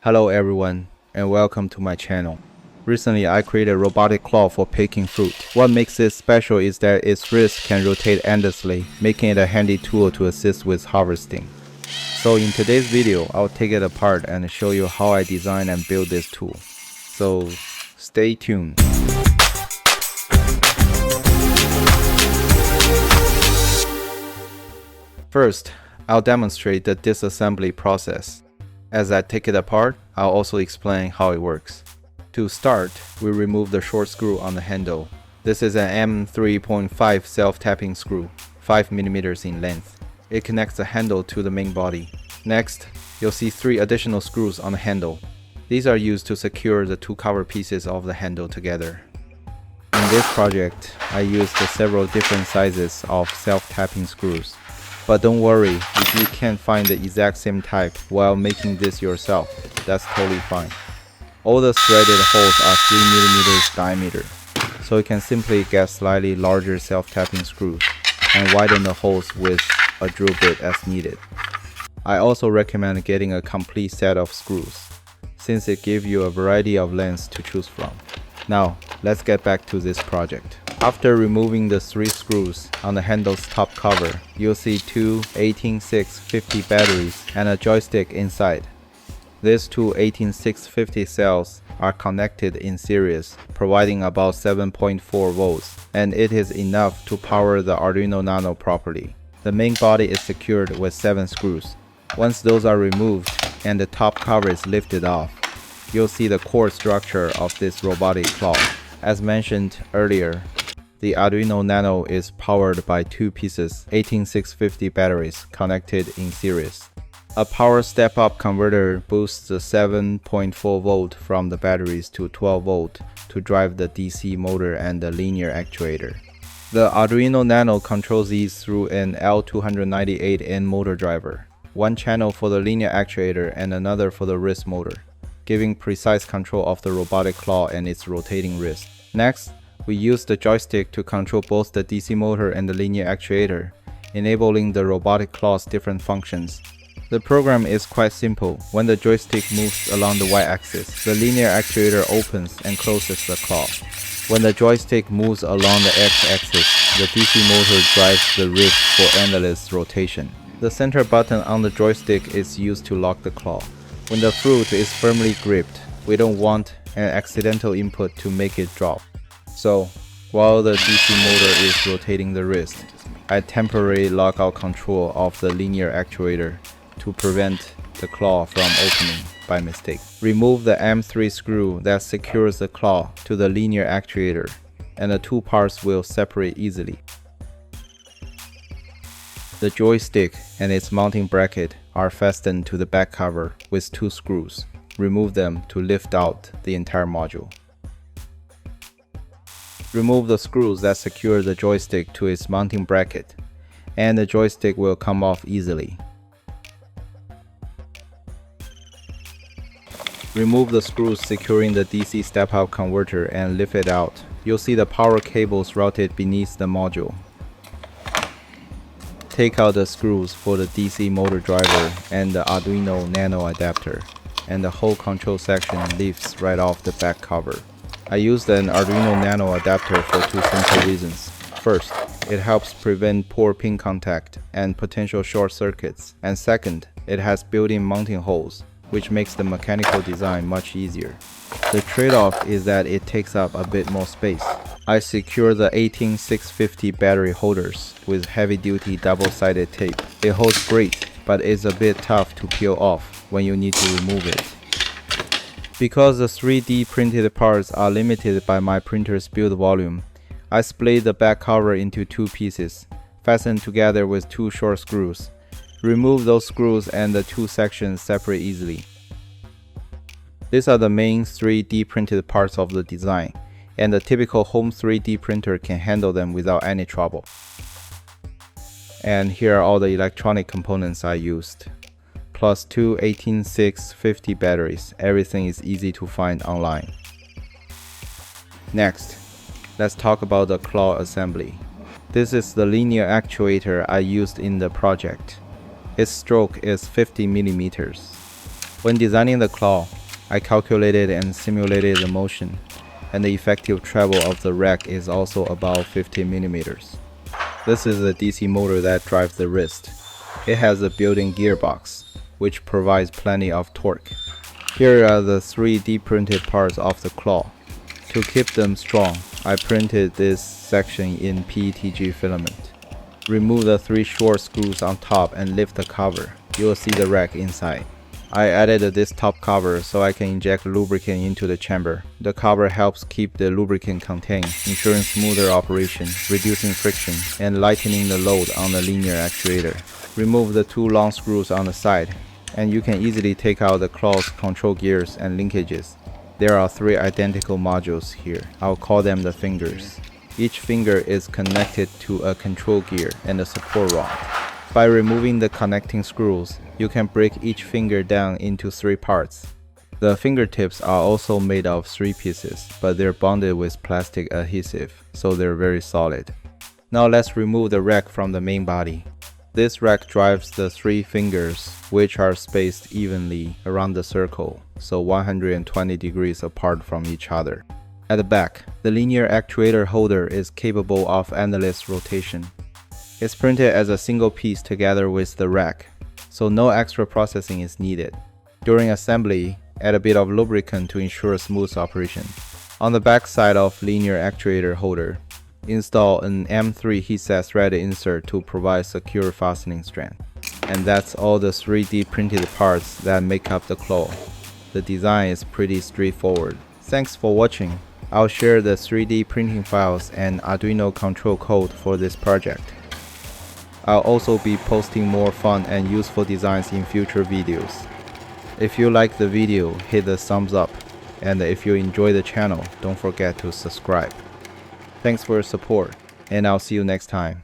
Hello everyone, and welcome to my channel. Recently I created a robotic claw for picking fruit. What makes it special is that its wrist can rotate endlessly, making it a handy tool to assist with harvesting. So in today's video, I'll take it apart and show you how I design and build this tool. So stay tuned. First, I'll demonstrate the disassembly process. As I take it apart, I'll also explain how it works. To start, we remove the short screw on the handle. This is an M3.5 self-tapping screw, 5mm in length. It connects the handle to the main body. Next, you'll see 3 additional screws on the handle. These are used to secure the 2 cover pieces of the handle together. In this project, I used several different sizes of self-tapping screws. But don't worry, if you can't find the exact same type while making this yourself, that's totally fine. All the threaded holes are 3mm diameter, so you can simply get slightly larger self-tapping screws and widen the holes with a drill bit as needed. I also recommend getting a complete set of screws, since it gives you a variety of lengths to choose from. Now, let's get back to this project. After removing the 3 screws on the handle's top cover, you'll see 2 18650 batteries and a joystick inside. These 2 18650 cells are connected in series, providing about 7.4 volts, and it is enough to power the Arduino Nano properly. The main body is secured with 7 screws. Once those are removed and the top cover is lifted off, you'll see the core structure of this robotic claw. As mentioned earlier, the Arduino Nano is powered by 2 pieces 18650 batteries connected in series. A power step-up converter boosts the 7.4 volt from the batteries to 12 volt to drive the DC motor and the linear actuator. The Arduino Nano controls these through an L298N motor driver, one channel for the linear actuator and another for the wrist motor, giving precise control of the robotic claw and its rotating wrist. Next, we use the joystick to control both the DC motor and the linear actuator, enabling the robotic claw's different functions. The program is quite simple. When the joystick moves along the y-axis, the linear actuator opens and closes the claw. When the joystick moves along the x-axis, the DC motor drives the wrist for endless rotation. The center button on the joystick is used to lock the claw. When the fruit is firmly gripped, we don't want an accidental input to make it drop. So, while the DC motor is rotating the wrist, I temporarily lock out control of the linear actuator to prevent the claw from opening by mistake. Remove the M3 screw that secures the claw to the linear actuator, and the 2 parts will separate easily. The joystick and its mounting bracket are fastened to the back cover with 2 screws. Remove them to lift out the entire module. Remove the screws that secure the joystick to its mounting bracket, and the joystick will come off easily. Remove the screws securing the DC step-up converter and lift it out. You'll see the power cables routed beneath the module. Take out the screws for the DC motor driver and the Arduino Nano adapter, and the whole control section lifts right off the back cover. I used an Arduino Nano adapter for 2 simple reasons. First, it helps prevent poor pin contact and potential short circuits. And second, it has built-in mounting holes, which makes the mechanical design much easier. The trade-off is that it takes up a bit more space. I secure the 18650 battery holders with heavy-duty double-sided tape. It holds great, but it's a bit tough to peel off when you need to remove it. Because the 3D printed parts are limited by my printer's build volume, I split the back cover into 2 pieces, fastened together with 2 short screws. Remove those screws and the 2 sections separate easily. These are the main 3D printed parts of the design, and the typical home 3D printer can handle them without any trouble. And here are all the electronic components I used, plus 2 18650 batteries. Everything is easy to find online. Next, let's talk about the claw assembly. This is the linear actuator I used in the project. Its stroke is 50 millimeters. When designing the claw, I calculated and simulated the motion, and the effective travel of the rack is also about 50 millimeters. This is a DC motor that drives the wrist. It has a built-in gearbox, which provides plenty of torque. Here are the 3D printed parts of the claw. To keep them strong, I printed this section in PETG filament. Remove the 3 short screws on top and lift the cover. You will see the rack inside. I added this top cover so I can inject lubricant into the chamber. The cover helps keep the lubricant contained, ensuring smoother operation, reducing friction, and lightening the load on the linear actuator. Remove the 2 long screws on the side, and you can easily take out the claw's control gears and linkages. There are 3 identical modules here. I'll call them the fingers. Each finger is connected to a control gear and a support rod. By removing the connecting screws, you can break each finger down into 3 parts. The fingertips are also made of 3 pieces, but they're bonded with plastic adhesive, so they're very solid. Now let's remove the rack from the main body. This rack drives the 3 fingers, which are spaced evenly around the circle, so 120 degrees apart from each other. At the back, the linear actuator holder is capable of endless rotation. It's printed as a single piece together with the rack, so no extra processing is needed. During assembly, add a bit of lubricant to ensure smooth operation. On the back side of linear actuator holder, install an M3 heat-set thread insert to provide secure fastening strength. And that's all the 3D printed parts that make up the claw. The design is pretty straightforward. Thanks for watching. I'll share the 3D printing files and Arduino control code for this project. I'll also be posting more fun and useful designs in future videos. If you like the video, hit the thumbs up, and if you enjoy the channel, don't forget to subscribe. Thanks for your support, and I'll see you next time.